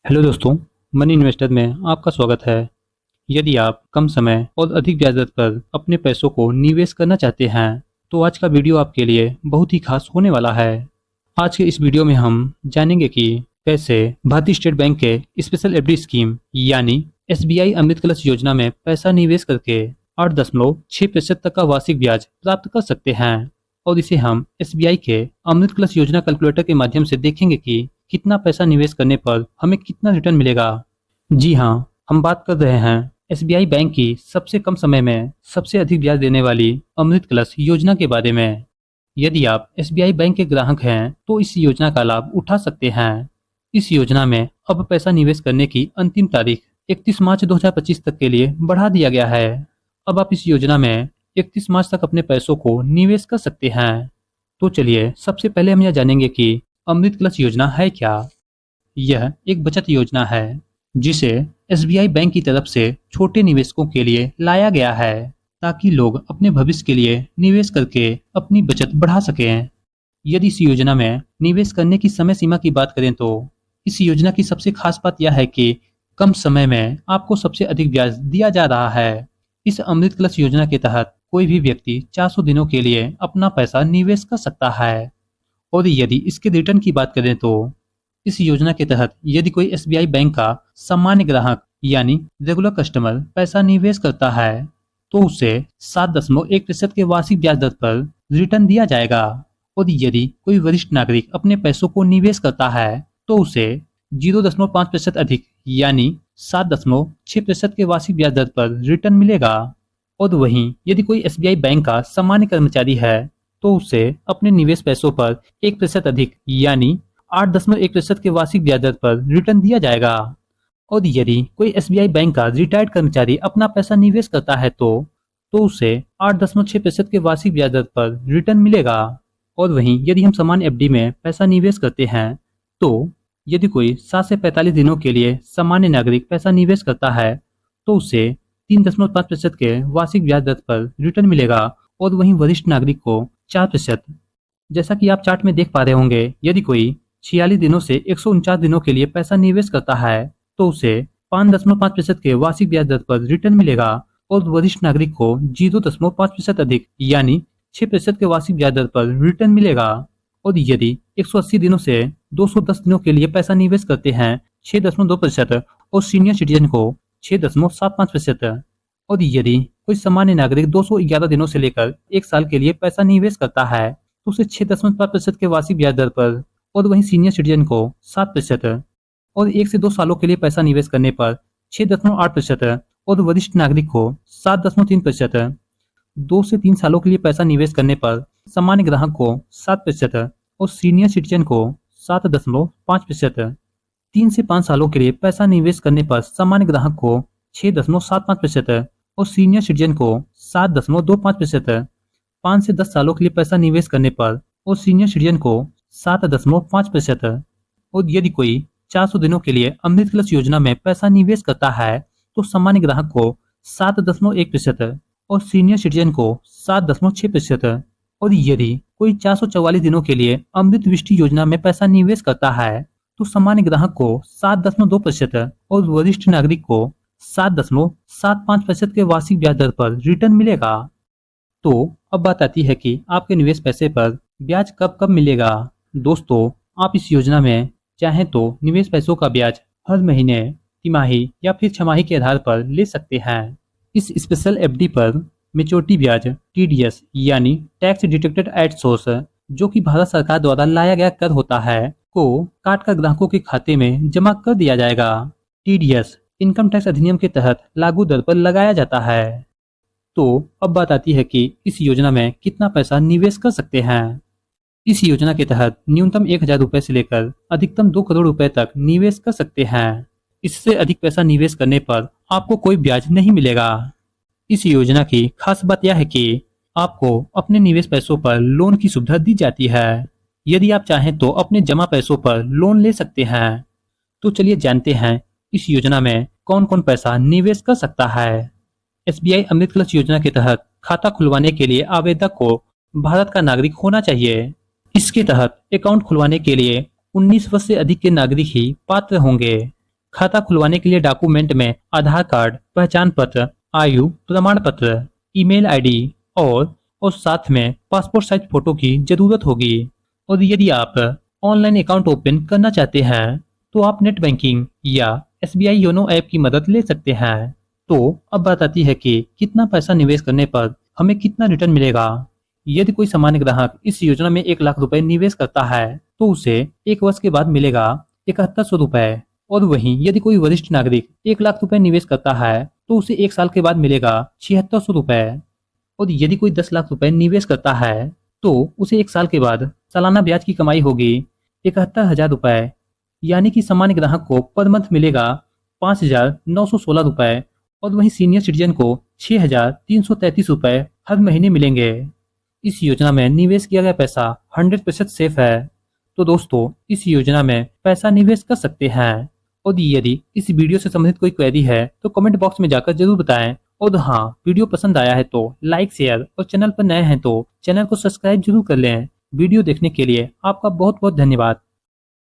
Hello दोस्तों, money investor में आपका स्वागत है। यदि आप कम समय और अधिक ब्याज दर पर अपने पैसों को निवेश करना चाहते हैं तो आज का वीडियो आपके लिए बहुत ही खास होने वाला है। आज के इस वीडियो में हम जानेंगे कि कैसे भारतीय स्टेट बैंक के स्पेशल एफडी स्कीम यानी एसबीआई अमृत कलश योजना में पैसा निवेश करके 8.6% तक का वार्षिक ब्याज प्राप्त कर सकते हैं। और इसे हम एसबीआई के अमृत कलश योजना कैलकुलेटर के माध्यम से देखेंगे कि कितना पैसा निवेश करने पर हमें कितना रिटर्न मिलेगा। जी हाँ, हम बात कर रहे हैं एसबीआई बैंक की सबसे कम समय में सबसे अधिक ब्याज देने वाली अमृत कलश योजना के बारे में। यदि आप एसबीआई बैंक के ग्राहक हैं तो इस योजना का लाभ उठा सकते हैं। इस योजना में अब पैसा निवेश करने की अंतिम तारीख 31 मार्च 2025 तक के लिए बढ़ा दिया गया है। अब आप इस योजना में 31 मार्च तक अपने पैसों को निवेश कर सकते हैं। तो चलिए सबसे पहले हम यह जानेंगे कि अमृत कलश योजना है क्या। यह एक बचत योजना है जिसे एसबीआई बैंक की तरफ से छोटे निवेशकों के लिए लाया गया है ताकि लोग अपने भविष्य के लिए निवेश करके अपनी बचत बढ़ा सकें। यदि इस योजना में निवेश करने की समय सीमा की बात करें तो इस योजना की सबसे खास बात यह है कि कम समय में आपको सबसे अधिक ब्याज दिया जा रहा है। इस अमृत कलश योजना के तहत कोई भी व्यक्ति 400 दिनों के लिए अपना पैसा निवेश कर सकता है। और यदि इसके रिटर्न की बात करें तो इस योजना के तहत यदि कोई एसबीआई बैंक का सामान्य ग्राहक यानी रेगुलर कस्टमर पैसा निवेश करता है तो उसे 7.1% के वार्षिक ब्याज दर पर रिटर्न दिया जाएगा। और यदि कोई वरिष्ठ नागरिक अपने पैसों को निवेश करता है तो उसे 0.5% अधिक यानी 7.6% के वार्षिक ब्याज दर पर रिटर्न मिलेगा। और वहीं यदि कोई एसबीआई बैंक का सामान्य कर्मचारी है तो उसे अपने निवेश पैसों पर 1% अधिक यानी 8.1% के वार्षिक ब्याज दर पर रिटर्न दिया जाएगा। और यदि कोई एसबीआई बैंक का रिटायर्ड कर्मचारी अपना पैसा निवेश करता है तो उसे 8.6% के वार्षिक ब्याज दर पर रिटर्न मिलेगा। और वहीं यदि हम सामान्य एफडी में पैसा निवेश करते हैं तो यदि कोई 7 से 45 दिनों के लिए सामान्य नागरिक पैसा निवेश करता है तो उसे 3.5% के वार्षिक ब्याज दर पर रिटर्न मिलेगा। और वहीं वरिष्ठ नागरिक को 4%। जैसा कि आप चार्ट में देख पा रहे होंगे, यदि कोई 46 दिनों से 149 दिनों के लिए पैसा निवेश करता है तो उसे 5.5% के वार्षिक ब्याज दर पर रिटर्न मिलेगा। और वरिष्ठ नागरिक को 0.5% अधिक यानी 6% के वार्षिक ब्याज दर पर रिटर्न मिलेगा। और यदि 180 दिनों से 210 दिनों के लिए पैसा निवेश करते हैं 6.2% और सीनियर सिटीजन को 6.75%। और यदि कोई सामान्य नागरिक 211 दिनों से लेकर 1 साल के लिए पैसा निवेश करता है तो उसे 6.5% के वार्षिक ब्याज दर पर और वहीं सीनियर सिटीजन को 7%। और 1 से 2 सालों के लिए पैसा निवेश करने पर 6.8% और वरिष्ठ नागरिक को 7.3%। 2 से 3 सालों के लिए पैसा निवेश करने पर सामान्य ग्राहक को 7% और सीनियर सिटीजन को 7.5%। 3 से 5 सालों के लिए पैसा निवेश करने पर सामान्य ग्राहक को 6.75% और सीनियर सिटीजन को 7.25%। 5 से 10 सालों के लिए पैसा निवेश करने पर और सीनियर सिटीजन को 7.5%। और यदि कोई 400 दिनों के लिए अमृत कलश योजना में पैसा निवेश करता है तो सामान्य ग्राहक को 7.1% और सीनियर सिटीजन को 7.6%। और यदि कोई 444 दिनों के लिए अमृत वृष्टि योजना में पैसा निवेश करता है तो सामान्य ग्राहक को 7.2% और वरिष्ठ नागरिक को 7.75% के वार्षिक ब्याज दर पर रिटर्न मिलेगा। तो अब बात आती है कि आपके निवेश पैसे पर ब्याज कब कब मिलेगा। दोस्तों, आप इस योजना में चाहें तो निवेश पैसों का ब्याज हर महीने, तिमाही या फिर छमाही के आधार पर ले सकते हैं। इस स्पेशल एफडी पर मेच्योरिटी ब्याज टीडीएस यानी टैक्स डिडक्टेड एट सोर्स जो कि भारत सरकार द्वारा लाया गया कर होता है को काट कर ग्राहकों के खाते में जमा कर दिया जाएगा। टीडीएस इनकम टैक्स अधिनियम के तहत लागू दर पर लगाया जाता है। तो अब बात आती है कि इस योजना में कितना पैसा निवेश कर सकते हैं। इस योजना के तहत न्यूनतम 1,000 रुपए से लेकर अधिकतम 2 करोड़ रुपए तक निवेश कर सकते हैं। इससे अधिक पैसा निवेश करने पर आपको कोई ब्याज नहीं मिलेगा। इस योजना की खास बात यह है कि आपको अपने निवेश पैसों पर लोन की सुविधा दी जाती है। यदि आप चाहें तो अपने जमा पैसों पर लोन ले सकते हैं। तो चलिए जानते हैं इस योजना में कौन कौन पैसा निवेश कर सकता है। एसबीआई अमृत कलश योजना के तहत खाता खुलवाने के लिए आवेदक को भारत का नागरिक होना चाहिए। इसके तहत अकाउंट खुलवाने के लिए 19 वर्ष से अधिक के नागरिक ही पात्र होंगे। खाता खुलवाने के लिए डॉक्यूमेंट में आधार कार्ड, पहचान पत्र, आयु प्रमाण पत्र, ईमेल आईडी और साथ में पासपोर्ट साइज फोटो की जरूरत होगी। और यदि आप ऑनलाइन अकाउंट ओपन करना चाहते हैं तो आप नेट बैंकिंग या एसबीआई योनो ऐप की मदद ले सकते हैं। तो अब बात आती है कि कितना पैसा निवेश करने पर हमें कितना रिटर्न मिलेगा। यदि कोई सामान्य ग्राहक इस योजना में 1 लाख रुपए निवेश करता है तो उसे 1 वर्ष के बाद मिलेगा 7100 रुपए। और वहीं यदि कोई वरिष्ठ नागरिक 1 लाख रुपए निवेश करता है तो उसे 1 साल के बाद मिलेगा 7600 रुपए। और यदि कोई 10 लाख रुपए निवेश करता है तो उसे 1 साल के बाद सालाना ब्याज की कमाई होगी 71,000 रुपए। यानी कि सामान्य ग्राहक को पर मंथ मिलेगा 5,916 रुपए और वहीं सीनियर सिटीजन को 6,333 रुपए हर महीने मिलेंगे। इस योजना में निवेश किया गया पैसा 100% सेफ है। तो दोस्तों, इस योजना में पैसा निवेश कर सकते हैं। और यदि इस वीडियो से संबंधित कोई क्वेरी है तो कमेंट बॉक्स में जाकर जरूर बताएं। और हाँ, वीडियो पसंद आया है तो लाइक, शेयर और चैनल पर नए हैं तो चैनल को सब्सक्राइब जरूर कर लें। वीडियो देखने के लिए आपका बहुत बहुत धन्यवाद।